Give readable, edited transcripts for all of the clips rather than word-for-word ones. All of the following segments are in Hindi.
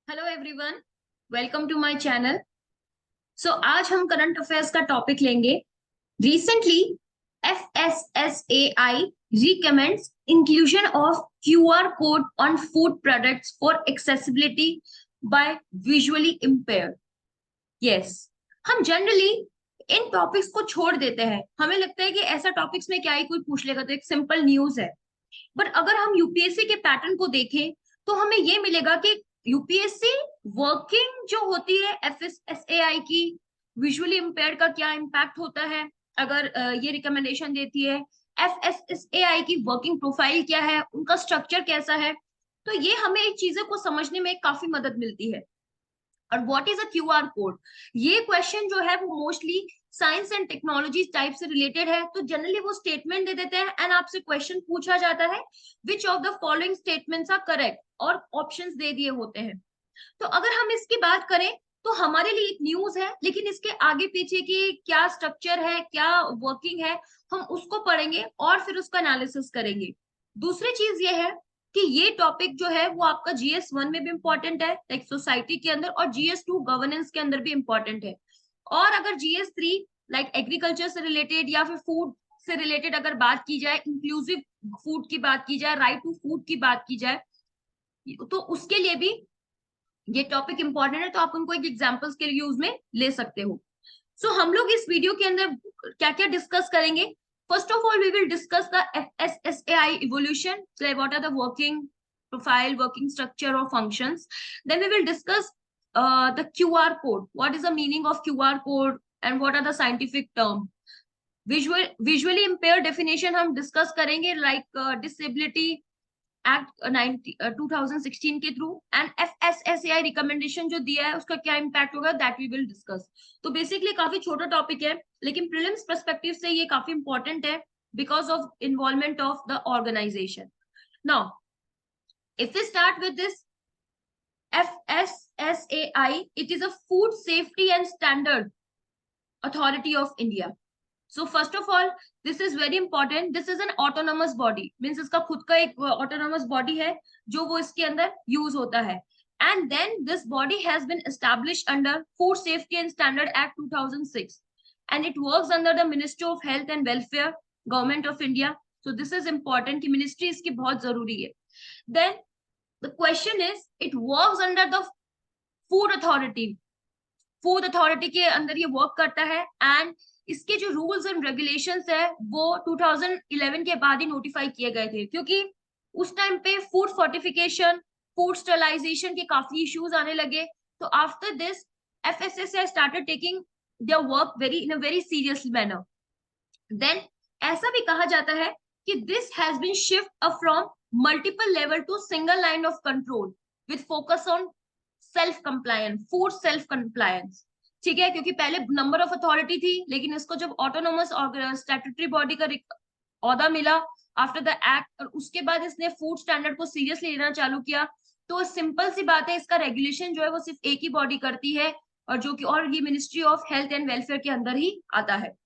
Hello everyone, welcome to my channel. So आज हम करंट अफेयर्स का टॉपिक लेंगे। Recently FSSAI recommends inclusion of QR code on food products for accessibility by visually impaired. Yes, हम जनरली इन टॉपिक्स को छोड़ देते हैं। हमें लगता है कि ऐसा टॉपिक्स में क्या ही कोई पूछ लेगा, तो एक सिंपल न्यूज है। बट अगर हम यूपीएससी के पैटर्न को देखें तो हमें ये मिलेगा कि यूपीएससी वर्किंग जो होती है एफएसएसएआई की, विजुअली इम्पेयर्ड का क्या इम्पैक्ट होता है अगर ये रिकमेंडेशन देती है, एफएसएसएआई की वर्किंग प्रोफाइल क्या है, उनका स्ट्रक्चर कैसा है। तो ये हमें एक चीजें को समझने में काफी मदद मिलती है। और what is a QR code, ये क्वेश्चन जो है वो mostly science and technology type से रिलेटेड है। तो जनरली वो स्टेटमेंट दे देते हैं एंड आपसे क्वेश्चन पूछा जाता है which of the following statements are correct, और ऑप्शंस दे दिए होते हैं। तो अगर हम इसकी बात करें तो हमारे लिए एक न्यूज है, लेकिन इसके आगे पीछे की क्या स्ट्रक्चर है, क्या वर्किंग है, हम उसको पढ़ेंगे और फिर उसका एनालिसिस करेंगे। दूसरी चीज ये है कि ये टॉपिक जो है वो आपका GS1 में भी इंपॉर्टेंट है, लाइक सोसाइटी के अंदर, और GS2 गवर्नेंस के अंदर भी इंपॉर्टेंट है। और अगर GS3 लाइक एग्रीकल्चर से रिलेटेड या फिर फूड से रिलेटेड अगर बात की जाए, इंक्लूसिव फूड की बात की जाए, राइट टू फूड की बात की जाए, तो उसके लिए भी ये टॉपिक इंपॉर्टेंट है। तो आप उनको एक एग्जांपल्स के यूज में ले सकते हो। सो हम लोग इस वीडियो के अंदर क्या क्या डिस्कस करेंगे। First of all we will discuss the FSSAI evolution, what are the working profile, working structure और functions. Then we will discuss the QR code, what is the meaning of QR code and what are the scientific term. Visually impair definition हम डिस्कस करेंगे, लाइक डिसेबिलिटी एक्ट 2016 के थ्रू, एंड FSSAI रिकमेंडेशन जो दिया है उसका क्या इम्पैक्ट होगा, दैट वी विल डिस्कस। तो बेसिकली काफी छोटा टॉपिक है, लेकिन प्रीलिम्स पर्सपेक्टिव से ये काफी इंपॉर्टेंट है because of involvement of the organisation. Now if we start with this FSSAI, it is a food safety and standard authority of India. So first of all, this is very important, this is an autonomous body, means इसका खुद का एक autonomous body है जो वो इसके अंदर यूज होता है। And then this body has been established under Food Safety and Standard Act 2006, and it works under the Ministry of Health and Welfare, Government of India. So this is important कि ministry इसकी बहुत जरूरी है। Then the question is, it works under the Food Authority, food authority के अंदर ये वर्क करता है। एंड इसके जो रूल्स एंड रेगुलेशंस है वो 2011 के बाद ही नोटिफाई किए गए थे, क्योंकि उस टाइम पे फूड फोर्टिफिकेशन, फूड स्टरलाइजेशन के काफी इश्यूज आने लगे। तो after this FSSAI started taking their work very in a very serious manner. Then ऐसा भी कहा जाता है कि this has been shift from multiple level to single line of control with focus on self compliance, food self compliance. ठीक है, क्योंकि पहले नंबर ऑफ अथॉरिटी थी, लेकिन इसको जब ऑटोनोमस स्टैट्यूटरी बॉडी का औहदा मिला आफ्टर द एक्ट, और उसके बाद इसने फूड स्टैंडर्ड को सीरियसली लेना चालू किया। तो सिंपल सी बात है, इसका रेगुलेशन जो है वो सिर्फ एक ही बॉडी करती है, और जो कि और ये ministry of health and welfare के अंदर ही आता है।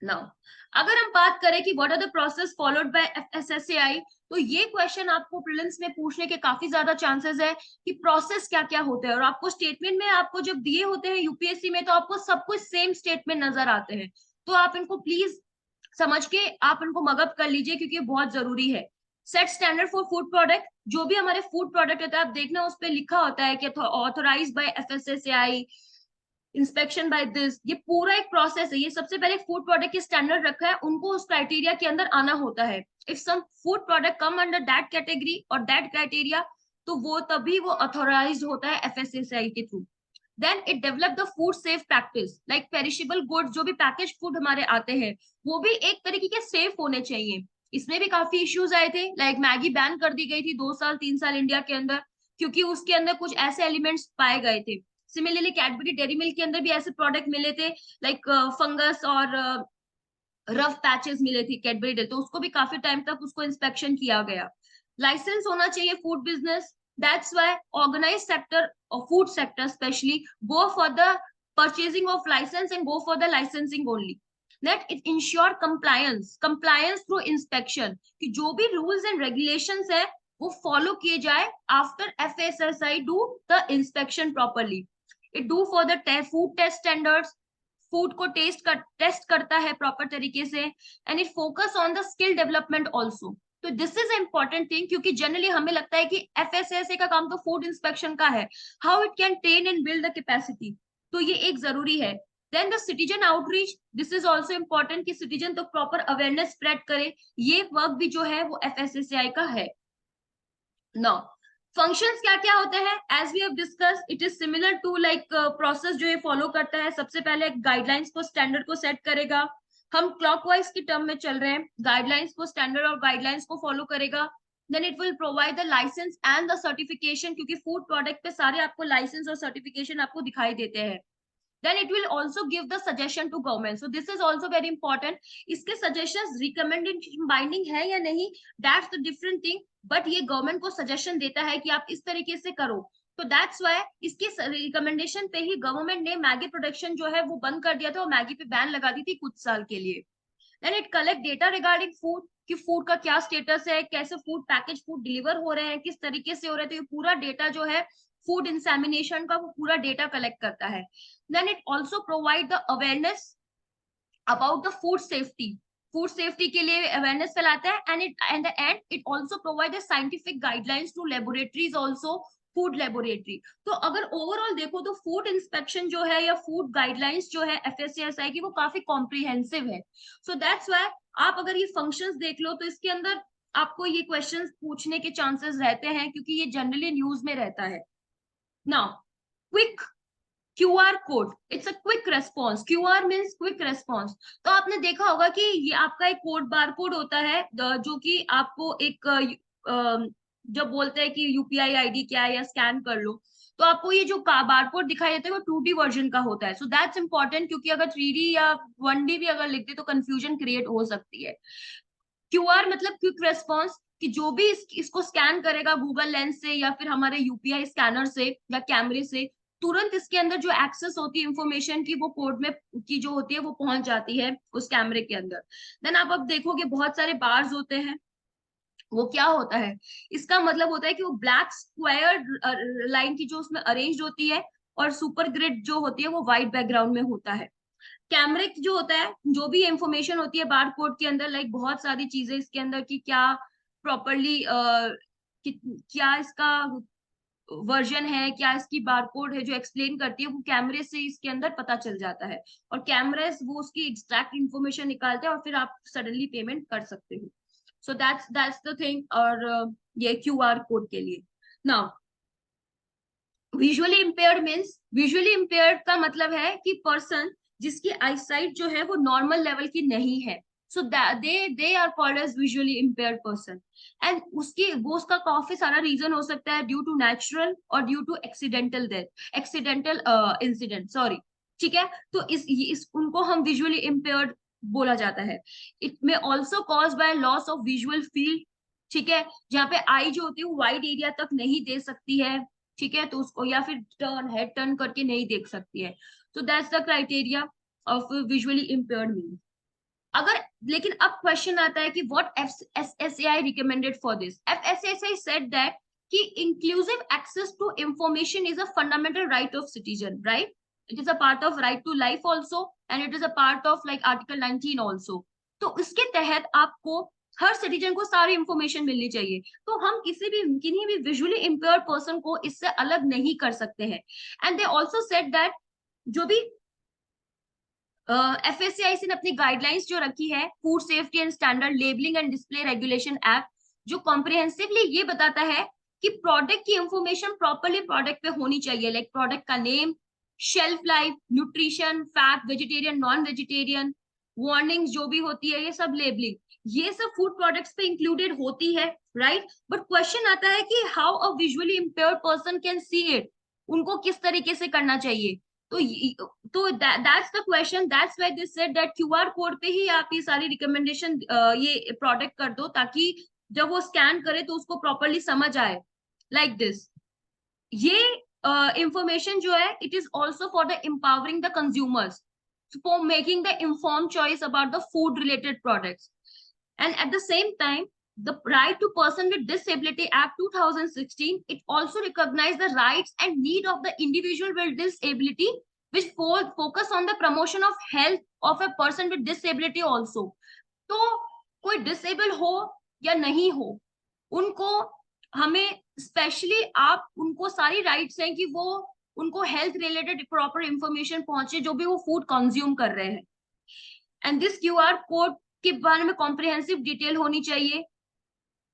नाउ अगर हम बात करें कि what are the process followed by FSSAI, तो ये क्वेश्चन आपको प्रीलिम्स में पूछने के काफी ज्यादा चांसेस है कि प्रोसेस क्या क्या होते हैं। और आपको स्टेटमेंट में आपको जब दिए होते हैं यूपीएससी में, तो आपको सब कुछ सेम स्टेटमेंट नजर आते हैं। तो आप इनको प्लीज समझ के आप इनको मगअप कर लीजिए, क्योंकि बहुत जरूरी है। Set standard for food product, जो भी हमारे फूड प्रोडक्ट होता है आप देखना उस पर लिखा होता है कि authorise by FSSAI, inspection by this, ये पूरा एक प्रोसेस है। ये सबसे पहले फूड प्रोडक्ट के स्टैंडर्ड रखा है, उनको उस क्राइटेरिया के अंदर आना होता है। If some food product come under that category और दैट क्राइटेरिया, तो वो तभी वो ऑथोराइज होता है FSSAI के through. Then it develop the food safe practice, like perishable goods, जो भी पैकेज फूड हमारे आते हैं वो भी एक तरीके के सेफ होने चाहिए। इसमें भी काफी इश्यूज आए थे, लाइक मैगी बैन कर दी गई थी 2 साल 3 साल इंडिया के अंदर, क्योंकि उसके अंदर कुछ ऐसे एलिमेंट्स पाए गए थे। सिमिलरली कैडबरी डेयरी मिल्क के अंदर भी ऐसे प्रोडक्ट मिले थे, लाइक फंगस और रफ पैचेस मिले थे कैडबरी डेयरी, तो उसको भी काफी टाइम तक उसको इंस्पेक्शन किया गया। लाइसेंस होना चाहिए food business, that's why organise sector और food sector specially go for the purchasing of licence and go for the licensing only. That it ensure compliance, compliance through inspection, कि जो भी रूल्स एंड रेगुलेशंस है वो फॉलो किए जाए after FSSAI do the inspection properly. It do for the food test standards, food को टेस्ट करता है प्रॉपर तरीके से, and it focus on the skill development also. तो दिस इज इम्पोर्टेंट थिंग, क्योंकि जनरली हमें लगता है कि FSSAI का काम तो फूड इंस्पेक्शन का है, how it can train and build the capacity, तो ये एक जरूरी है. Then the citizen outreach, this is also important कि सिटीजन तो प्रॉपर अवेयरनेस स्प्रेड करे, ये वर्क भी जो है वो FSSAI का है. नाउ फंक्शंस क्या क्या होते हैं, as we have discuss, it is similar to like process जो ये फॉलो करता है. सबसे पहले गाइडलाइंस को, स्टैंडर्ड को सेट करेगा. हम क्लॉकवाइज की टर्म में चल रहे हैं, गाइडलाइंस को, स्टैंडर्ड और गाइडलाइंस को फॉलो करेगा. Then it will provide the licence and the certification, क्योंकि फूड प्रोडक्ट पे सारे आपको लाइसेंस और सर्टिफिकेशन आपको दिखाई देते हैं. Then it will also give the suggestion to government. So this is also very important. इसके suggestions recommendation binding है या नहीं, that's the different thing. But ये government को suggestion देता है कि आप इस तरीके से करो. तो that's why इसके recommendation पे ही government ने मैगी प्रोडक्शन जो है वो बंद कर दिया था और मैगी पे बैन लगा दी थी कुछ साल के लिए. Then it collect data regarding food, कि फूड का क्या स्टेटस है, कैसे फूड, पैकेज फूड डिलीवर हो रहे हैं, किस तरीके से हो रहे हैं. तो ये पूरा डेटा जो है फूड इंसेमिनेशन का, वो पूरा डेटा कलेक्ट करता है. Then it also provide the awareness about the food safety. Food safety के लिए अवेयरनेस फैलाता है. And it and the and it also provide scientific guidelines to laboratories also, food laboratory. तो अगर ओवरऑल देखो तो फूड इंस्पेक्शन जो है या फूड गाइडलाइंस जो है FSSAI की, वो काफी कॉम्प्रिहेंसिव है. सो दैट्स व्हाई आप अगर ये फंक्शंस देख लो तो इसके अंदर आपको ये क्वेश्चंस पूछने के चांसेस रहते हैं, क्योंकि ये जनरली न्यूज में रहता है. Now quick QR code, it's a quick response. QR means quick response. तो आपने देखा होगा कि ये आपका एक कोड, बार कोड होता है, जो कि आपको एक जब बोलते हैं कि UPI ID क्या है या स्कैन कर लो, तो आपको ये जो बार कोड दिखाई देता है वो 2D वर्जन का होता है. सो दैट्स इंपॉर्टेंट, क्योंकि अगर 3D या 1D भी अगर लिखते तो कंफ्यूजन क्रिएट हो सकती है. QR मतलब क्विक रेस्पॉन्स, कि जो भी इसको स्कैन करेगा गूगल लेंस से या फिर हमारे UPI स्कैनर से या कैमरे से, तुरंत इसके अंदर जो एक्सेस होती है इंफॉर्मेशन की, वो कोड में की जो होती है वो पहुंच जाती है उस कैमरे के अंदर. देन आप अब देखोगे बहुत सारे बार्स होते हैं. वो क्या होता है, इसका मतलब होता है कि वो ब्लैक स्क्वायर लाइन की जो उसमें अरेंज होती है, और सुपर ग्रिड जो होती है वो व्हाइट बैकग्राउंड में होता है. कैमरे जो होता है, जो भी इंफॉर्मेशन होती है बार कोड के अंदर, लाइक बहुत सारी चीजें इसके अंदर की क्या प्रॉपरली क्या इसका वर्जन है, क्या इसकी बारकोड है जो एक्सप्लेन करती है, वो कैमरे से इसके अंदर पता चल जाता है. और कैमरे वो उसकी एग्जैक्ट इंफॉर्मेशन निकालते हैं और फिर आप सडनली पेमेंट कर सकते हो. So that's the thing. और ये QR कोड के लिए. Now visually impaired means, visually impaired का मतलब है कि पर्सन जिसकी आईसाइट जो है वो नॉर्मल लेवल की नहीं है. So they are called as visually impaired person. And वो उसका काफी सारा रीजन हो सकता है, ड्यू टू नेचुरल और due to accidental death, accidental incident, sorry. ठीक है, तो इस उनको हम विजुअली इम्पेयर्ड बोला जाता है. It may also cause by loss of visual field. ठीक है, जहाँ पे आई जो होती है वो वाइड एरिया तक नहीं दे सकती है. ठीक है, तो उसको या फिर हेड टर्न करके नहीं देख सकती है. तो that's the criteria of visually impaired mean. अगर लेकिन अब क्वेश्चन आता है कि what FSSAI recommended for this. FSSAI said that कि inclusive access to information is a fundamental right of citizen, right. It is a part of right to life also, and it is a part of like article 19 also. तो इसके तहत आपको हर सिटीजन को सारी इंफॉर्मेशन मिलनी चाहिए. तो हम किन्हीं भी विजुअली इम्पेयर्ड पर्सन को इससे अलग नहीं कर सकते हैं. And they also said that जो भी FSCI ने अपनी गाइडलाइंस जो रखी है, food safety and standard labelling and display regulation act, जो कॉम्प्रिहेंसिवली ये बताता है कि प्रोडक्ट की इंफॉर्मेशन प्रॉपरली प्रोडक्ट पे होनी चाहिए, लाइक प्रोडक्ट का name, shelf life, nutrition, fat, vegetarian, non vegetarian, warnings जो भी होती है, ये सब लेबलिंग, ये सब फूड प्रोडक्ट्स पे इंक्लूडेड होती है, राइट. बट क्वेश्चन आता है कि how a visually impaired person can see it, उनको किस तरीके से करना चाहिए. तो that's the question. That's why they said that QR code पे ही आप ये सारी रिकमेंडेशन ये प्रोडक्ट कर दो, ताकि जब वो स्कैन करे तो उसको प्रॉपरली समझ आए, लाइक दिस. ये इंफॉर्मेशन जो है, it is also for the empowering the consumers for making the informed choice about the food related products. And at the same time The Right to Person with Disability Act 2016, it also recognizes the rights and need of the individual with disability, which focus on the promotion of health of a person with disability also. तो कोई डिसेबल हो या नहीं हो, उनको हमें स्पेशली आप उनको सारी राइट्स हैं कि वो उनको हेल्थ रिलेटेड प्रॉपर इंफॉर्मेशन पहुंचे जो भी वो फूड कंज्यूम कर रहे हैं. एंड दिस क्यूआर कोड के बारे में कॉम्प्रिहेंसिव डिटेल होनी चाहिए,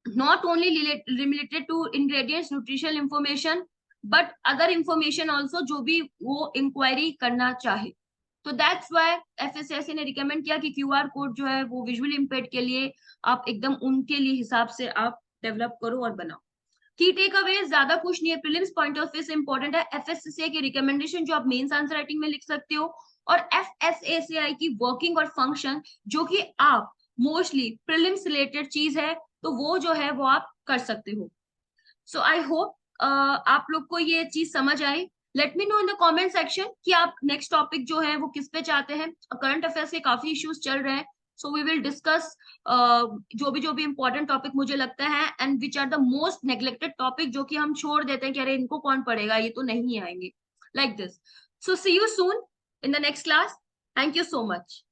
not only related to ingredients nutritional information but other information also जो भी वो इंक्वायरी करना चाहे. तो दैट्स वाई एफएसएसए ने रिकमेंड किया कि क्यूआर कोड जो है वो विजुअल इम्पेयर्ड के लिए आप एकदम उनके लिए हिसाब से आप डेवलप करो और बनाओ. की टेक अवे ज्यादा कुछ नहीं है, प्रीलिम्स पॉइंट ऑफ व्यू से इंपॉर्टेंट है एफएसएसए की रिकमेंडेशन जो आप मेंस आंसर राइटिंग में लिख सकते हो, और एफएसएसएआई की वर्किंग और फंक्शन जो कि आप मोस्टली प्रीलिम्स रिलेटेड चीज है तो वो जो है वो आप कर सकते हो. सो आई होप आप लोग को ये चीज समझ आई. Let me know in the comment section कि आप नेक्स्ट टॉपिक जो है वो किस पे चाहते हैं. करंट अफेयर्स के काफी इश्यूज चल रहे हैं, सो वी विल डिस्कस जो भी इंपॉर्टेंट टॉपिक मुझे लगता है and which are the most neglected topic जो कि हम छोड़ देते हैं कि अरे इनको कौन पढ़ेगा, ये तो नहीं आएंगे, like this. So see you soon in the next class. Thank you so much.